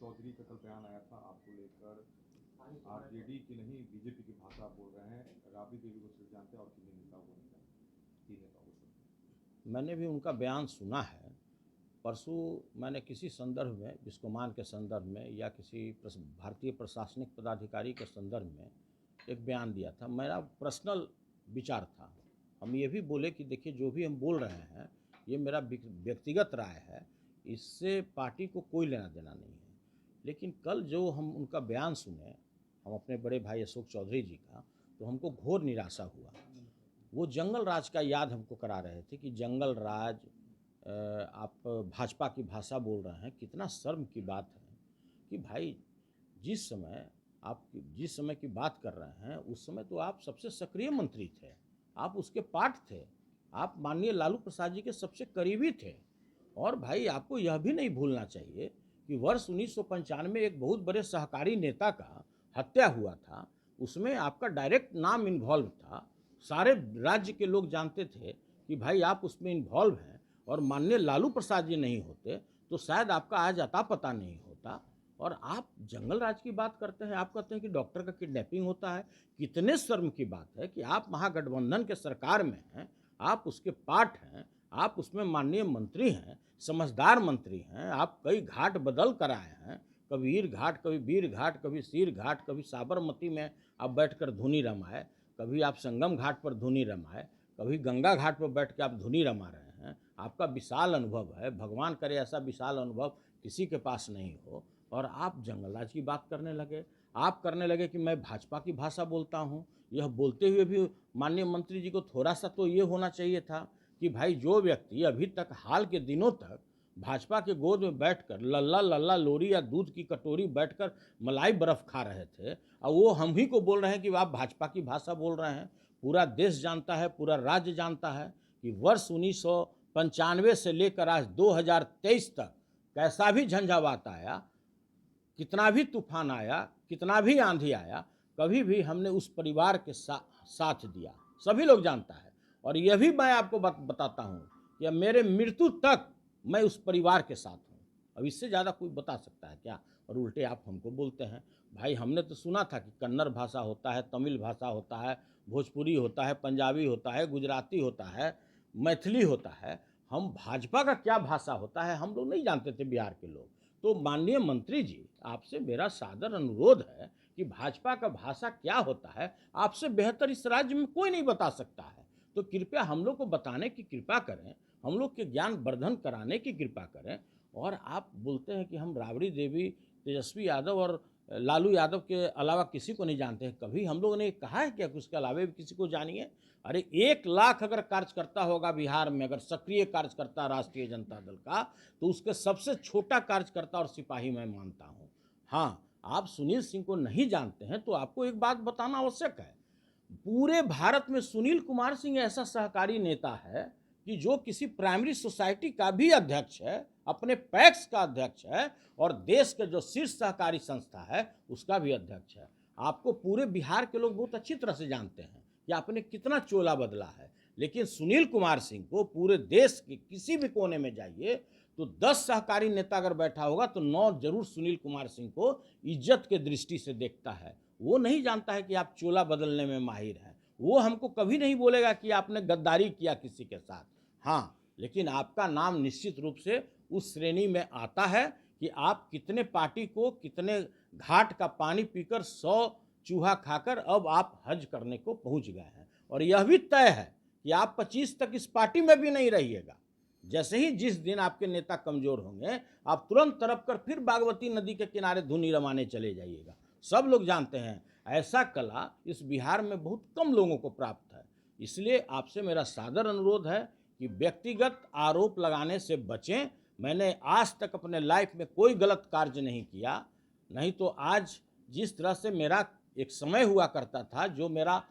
चौधरी का कल बयान आया था आपको लेकर, आरजेडी की नहीं बीजेपी की भाषा आप बोल रहे हैं, राबड़ी देवी को सिर्फ जानते हैं और किन्हीं नेता को नहीं जानते, तीन नेताओं को। मैंने भी उनका बयान सुना है। परसों मैंने किसी संदर्भ में, बिस्कोमान के संदर्भ में या किसी भारतीय प्रशासनिक पदाधिकारी के संदर्भ में एक बयान दिया था। मेरा पर्सनल विचार था। हम ये भी बोले कि देखिए, जो भी हम बोल रहे हैं ये मेरा व्यक्तिगत राय है, इससे पार्टी को कोई लेना देना नहीं है। लेकिन कल जो हम उनका बयान सुने, हम अपने बड़े भाई अशोक चौधरी जी का, तो हमको घोर निराशा हुआ। वो जंगल राज का याद हमको करा रहे थे कि जंगल राज, आप भाजपा की भाषा बोल रहे हैं। कितना शर्म की बात है कि भाई, जिस समय की बात कर रहे हैं उस समय तो आप सबसे सक्रिय मंत्री थे, आप उसके पार्ट थे, आप माननीय लालू प्रसाद जी के सबसे करीबी थे। और भाई, आपको यह भी नहीं भूलना चाहिए कि वर्ष 1995 में एक बहुत बड़े सहकारी नेता का हत्या हुआ था, उसमें आपका डायरेक्ट नाम इन्वॉल्व था। सारे राज्य के लोग जानते थे कि भाई आप उसमें इन्वॉल्व हैं, और माननीय लालू प्रसाद जी नहीं होते तो शायद आपका आज अता पता नहीं होता। और आप जंगल राज की बात करते हैं, आप कहते हैं कि डॉक्टर का किडनैपिंग होता है। कितने शर्म की बात है कि आप महागठबंधन के सरकार में हैं, आप उसके पार्ट हैं, आप उसमें माननीय मंत्री हैं, समझदार मंत्री हैं। आप कई घाट बदल कर आए हैं, कभी ईर घाट, कभी वीर घाट, कभी सीर घाट, कभी साबरमती में आप बैठकर धुनी रमाए, कभी आप संगम घाट पर धुनी रमाए, कभी गंगा घाट पर बैठ के आप धुनी रमा रहे हैं। आपका विशाल अनुभव है, भगवान करे ऐसा विशाल अनुभव किसी के पास नहीं हो। और आप जंगलराज की बात करने लगे, आप करने लगे कि मैं भाजपा की भाषा बोलता हूँ। यह बोलते हुए भी माननीय मंत्री जी को थोड़ा सा तो ये होना चाहिए था कि भाई, जो व्यक्ति अभी तक हाल के दिनों तक भाजपा के गोद में बैठकर लल्ला लल्ला लोरी या दूध की कटोरी बैठकर मलाई बर्फ खा रहे थे, और वो हम ही को बोल रहे हैं कि आप भाजपा की भाषा बोल रहे हैं। पूरा देश जानता है, पूरा राज्य जानता है कि वर्ष 1995 से लेकर आज 2023 तक कैसा भी झंझावात आया, कितना भी तूफान आया, कितना भी आंधी आया, कभी भी हमने उस परिवार के साथ दिया। सभी लोग जानता है। और यह भी मैं आपको बताता हूँ कि मेरे मृत्यु तक मैं उस परिवार के साथ हूँ। अब इससे ज़्यादा कोई बता सकता है क्या? और उल्टे आप हमको बोलते हैं। भाई, हमने तो सुना था कि कन्नड़ भाषा होता है, तमिल भाषा होता है, भोजपुरी होता है, पंजाबी होता है, गुजराती होता है, मैथिली होता है। हम भाजपा का क्या भाषा होता है हम लोग नहीं जानते थे, बिहार के लोग। तो माननीय मंत्री जी, आपसे मेरा सादर अनुरोध है कि भाजपा का भाषा क्या होता है आपसे बेहतर इस राज्य में कोई नहीं बता सकता है। तो कृपया हम लोग को बताने की कृपा करें, हम लोग के ज्ञान वर्धन कराने की कृपा करें। और आप बोलते हैं कि हम राबड़ी देवी, तेजस्वी यादव और लालू यादव के अलावा किसी को नहीं जानते हैं। कभी हम लोगों ने कहा है क्या कि उसके अलावा भी किसी को जानिए? अरे 1 लाख अगर कार्यकर्ता होगा बिहार में, अगर सक्रिय कार्यकर्ता राष्ट्रीय जनता दल का, तो उसके सबसे छोटा कार्यकर्ता और सिपाही मैं मानता हूँ। हाँ, आप सुनील सिंह को नहीं जानते हैं तो आपको एक बात बताना आवश्यक है। पूरे भारत में सुनील कुमार सिंह ऐसा सहकारी नेता है कि जो किसी प्राइमरी सोसाइटी का भी अध्यक्ष है, अपने पैक्स का अध्यक्ष है, और देश के जो शीर्ष सहकारी संस्था है उसका भी अध्यक्ष है। आपको पूरे बिहार के लोग बहुत अच्छी तरह से जानते हैं कि आपने कितना चोला बदला है। लेकिन सुनील कुमार सिंह को पूरे देश के किसी भी कोने में जाइए तो 10 सहकारी नेता अगर बैठा होगा तो 9 जरूर सुनील कुमार सिंह को इज्जत के दृष्टि से देखता है। वो नहीं जानता है कि आप चोला बदलने में माहिर हैं। वो हमको कभी नहीं बोलेगा कि आपने गद्दारी किया किसी के साथ। हाँ, लेकिन आपका नाम निश्चित रूप से उस श्रेणी में आता है कि आप कितने पार्टी को, कितने घाट का पानी पीकर, 100 चूहा खाकर अब आप हज करने को पहुंच गए हैं। और यह भी तय है कि आप 25 तक इस पार्टी में भी नहीं रहिएगा। जैसे ही जिस दिन आपके नेता कमजोर होंगे, आप तुरंत तरफ कर फिर बागमती नदी के किनारे धुनी रमाने चले जाइएगा। सब लोग जानते हैं ऐसा कला इस बिहार में बहुत कम लोगों को प्राप्त है। इसलिए आपसे मेरा सादर अनुरोध है कि व्यक्तिगत आरोप लगाने से बचें। मैंने आज तक अपने लाइफ में कोई गलत कार्य नहीं किया, नहीं तो आज जिस तरह से मेरा एक समय हुआ करता था, जो मेरा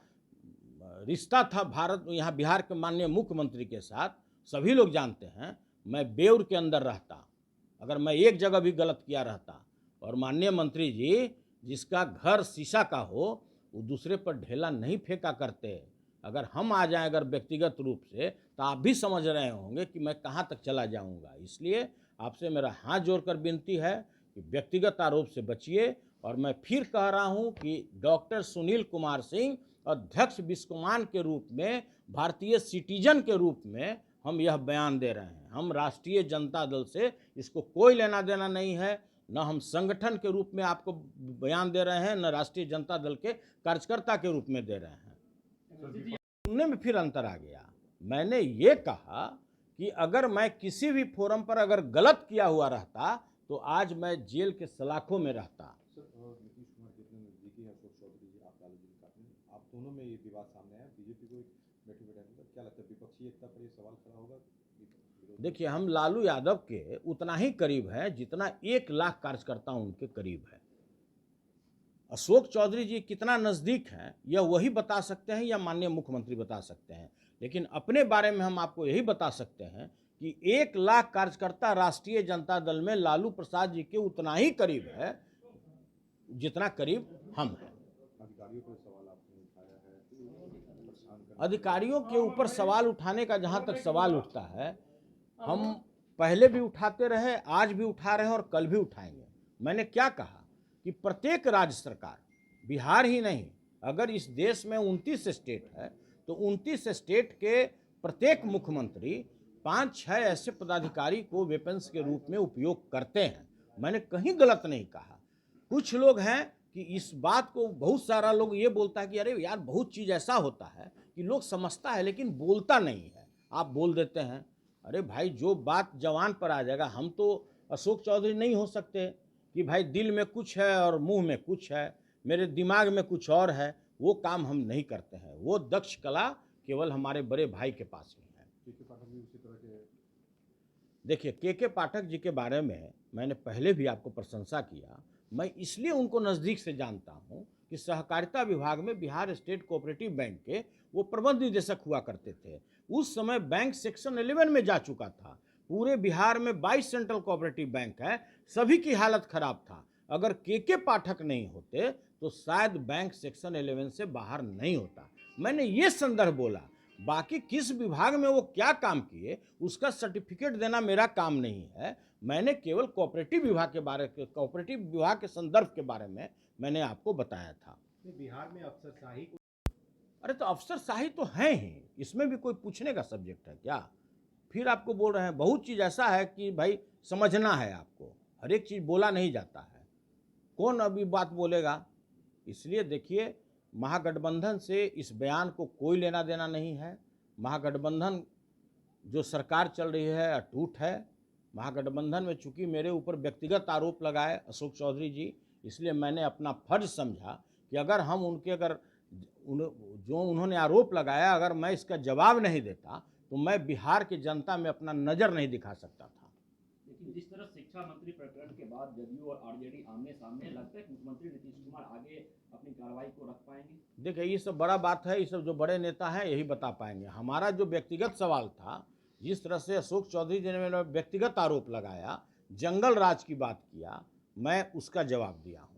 रिश्ता था भारत यहाँ बिहार के माननीय मुख्यमंत्री के साथ, सभी लोग जानते हैं। मैं बेउर के अंदर रहता, अगर मैं एक जगह भी गलत किया रहता, और माननीय मंत्री जी, जिसका घर शीशा का हो वो दूसरे पर ढेला नहीं फेंका करते। अगर हम आ जाएं अगर व्यक्तिगत रूप से, तो आप भी समझ रहे होंगे कि मैं कहाँ तक चला जाऊंगा। इसलिए आपसे मेरा हाथ जोड़कर विनती है कि व्यक्तिगत आरोप से बचिए। और मैं फिर कह रहा हूं कि डॉक्टर सुनील कुमार सिंह अध्यक्ष बिस्कोमान के रूप में, भारतीय सिटीजन के रूप में हम यह बयान दे रहे हैं। हम राष्ट्रीय जनता दल से इसको कोई लेना देना नहीं है, न हम संगठन के रूप में आपको बयान दे रहे हैं, न राष्ट्रीय जनता दल के कार्यकर्ता के रूप में दे रहे हैं। सुनने में फिर अंतर आ गया। मैंने ये कहा कि अगर मैं किसी भी फोरम पर अगर गलत किया हुआ रहता तो आज मैं जेल के सलाखों में रहता। नीतीश कुमार जितने नजदीकी है अशोक चौधरी जी, आप लालू जी का, आप दोनों में ये विवाद सामने आया, बीजेपी को बैठे बैठे क्या लगता है विपक्षी एकता पर ये सवाल खड़ा होगा? देखिए, हम लालू यादव के उतना ही करीब है जितना 1 लाख कार्यकर्ता उनके करीब है। अशोक चौधरी जी कितना नज़दीक हैं यह वही बता सकते हैं या माननीय मुख्यमंत्री बता सकते हैं, लेकिन अपने बारे में हम आपको यही बता सकते हैं कि 1 लाख कार्यकर्ता राष्ट्रीय जनता दल में लालू प्रसाद जी के उतना ही करीब है जितना करीब हम हैं। अधिकारियों पर सवाल आपने उठाया है, अधिकारियों के ऊपर सवाल उठाने का जहाँ तक सवाल उठता है, हम पहले भी उठाते रहे, आज भी उठा रहे हैं और कल भी उठाएंगे। मैंने क्या कहा कि प्रत्येक राज्य सरकार, बिहार ही नहीं, अगर इस देश में 29 स्टेट है तो 29 स्टेट के प्रत्येक मुख्यमंत्री 5-6 ऐसे पदाधिकारी को वेपन्स के रूप में उपयोग करते हैं। मैंने कहीं गलत नहीं कहा। कुछ लोग हैं कि इस बात को, बहुत सारा लोग ये बोलता है कि अरे यार बहुत चीज़ ऐसा होता है कि लोग समझता है लेकिन बोलता नहीं है, आप बोल देते हैं। अरे भाई, जो बात जवान पर आ जाएगा, हम तो अशोक चौधरी नहीं हो सकते कि भाई दिल में कुछ है और मुंह में कुछ है, मेरे दिमाग में कुछ और है, वो काम हम नहीं करते हैं। वो दक्ष कला केवल हमारे बड़े भाई के पास ही है। के पाठक भी उसी तरह के। देखिए, के पाठक जी के बारे में मैंने पहले भी आपको प्रशंसा किया। मैं इसलिए उनको नज़दीक से जानता हूँ कि सहकारिता विभाग में बिहार स्टेट कोऑपरेटिव बैंक के वो प्रबंध निदेशक हुआ करते थे। उस समय बैंक सेक्शन 11 में जा चुका था। पूरे बिहार में 22 सेंट्रल कोऑपरेटिव बैंक है, सभी की हालत खराब था। अगर के पाठक नहीं होते तो शायद बैंक सेक्शन 11 से बाहर नहीं होता। मैंने ये संदर्भ बोला, बाकी किस विभाग में वो क्या काम किए उसका सर्टिफिकेट देना मेरा काम नहीं है। मैंने केवल कोऑपरेटिव विभाग के संदर्भ के बारे में मैंने आपको बताया था। बिहार में अफसरशाही, अरे तो अफसरशाही तो है ही, इसमें भी कोई पूछने का सब्जेक्ट है क्या? फिर आपको बोल रहे हैं, बहुत चीज़ ऐसा है कि भाई समझना है आपको, हर एक चीज़ बोला नहीं जाता है, कौन अभी बात बोलेगा। इसलिए देखिए, महागठबंधन से इस बयान को कोई लेना देना नहीं है। महागठबंधन जो सरकार चल रही है अटूट है। महागठबंधन में चूंकि मेरे ऊपर व्यक्तिगत आरोप लगाए अशोक चौधरी जी, इसलिए मैंने अपना फर्ज समझा कि अगर हम उनके जो उन्होंने आरोप लगाया, अगर मैं इसका जवाब नहीं देता तो मैं बिहार की जनता में अपना नज़र नहीं दिखा सकता था। लेकिन जिस तरह शिक्षा मंत्री प्रकरण के बाद जदयू और आरजेडी आमने सामने, लगता है कि मुख्यमंत्री नीतीश कुमार आगे अपनी कार्रवाई को रख पाएंगे? देखिए, ये सब बड़ा बात है, ये सब जो बड़े नेता हैं यही बता पाएंगे। हमारा जो व्यक्तिगत सवाल था, जिस तरह से अशोक चौधरी जी ने मेरा व्यक्तिगत आरोप लगाया, जंगल राज की बात किया, मैं उसका जवाब दिया हूँ।